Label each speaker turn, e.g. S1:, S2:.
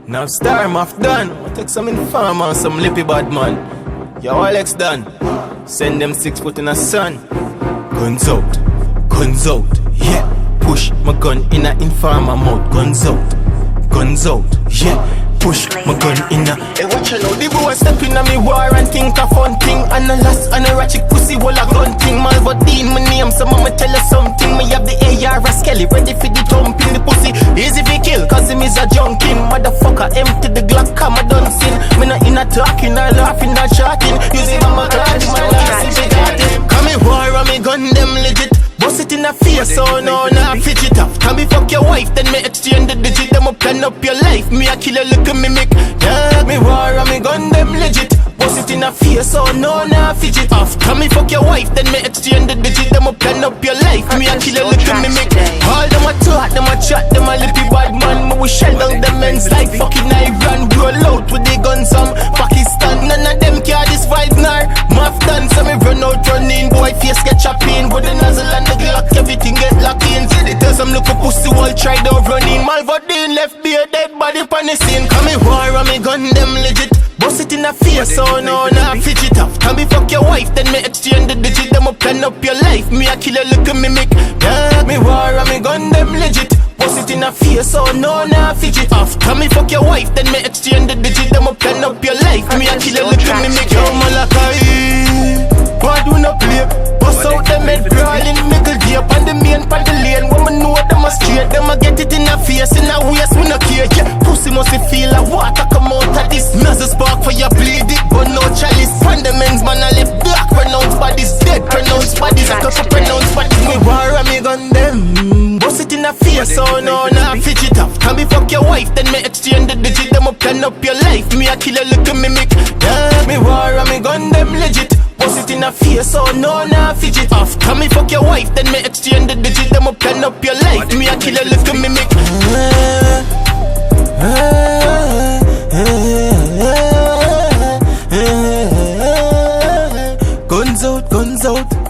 S1: Now star him off done. I take some informer, some lippy bad man. Yo, Alex done. Send them 6 foot in the sun. Guns out, yeah. Push my gun in a informer mouth. Guns out, yeah. Push my gun in a. Hey, watch you know the boy step in a me war and think a fun thing. And a last and a ratchet pussy wall a gun thing. Malvadine my name, so mama tell us something. Me have the AR Skelly ready for the thumping the pussy. Easy fi kill, cause him is a junkin. Motherfucker empty the Glock, come a done sin. Me not in a talking, or laughing, or chatting. Using my God, my last if it come me war and me gun them legit. Bust it in a face, so no, nah, fidget off. Can me fuck your wife, then me exchange the digit. Them up, plan up your life, me a kill a look at mimic. Yeah, me war and me gun them legit. Bust it in a face, so no, nah, fidget off. Can me fuck your wife, then me exchange the digit. Them up, plan up your life, me a kill a look at mimic. All them a talk, them a chat, them a lippy bad man. Me we shell down them men's like fucking Iran. Roll out with the guns, Pakistan. None of them care this vibe, nar. Maftan, so me run out running. Boy, face get chopping, with the nozzle and the Glock, everything get locked in. See the tell some look a pussy wall tried out running. Malvadine left be a dead body pon the scene. Come me war and me gun them legit. Bust it in a face, so no, nah, fidget off. Can me fuck your wife, then me exchange the digit. Them up, plan up your life, me a kill a look at mimic. Yeah, me war and me gun them legit. Bust it in a face, so no, nah, fidget off. Can me fuck your wife, then me exchange the digit. Them up, plan up your life, me a kill a look at mimic. Yo, Malachi, bad we no play. Bust out them head crawling, middle deep on the main pan the lane. Woman know them a straight, them a get it in a face, in a waist, we no care. Yeah, pussy must feel a water come out of this. Nozzle spark for your bleed it, but no chalice. Pan the men's man a left black, pronounce bodies dead, pronounce bodies, I can't pronounce bodies. Me war and me gun them. Bust it in a face, so no, nah, fidget off. Can me fuck your wife, then me exchange the digit. Them up, plan up your life, me a kill a look at mimic. Yeah, me war and me gun them legit. Bust it in a face, so no, nah, fidget off. Can me fuck your wife, then me exchange the digit. Them up, plan up your life, me a kill a look at mimic. Guns out,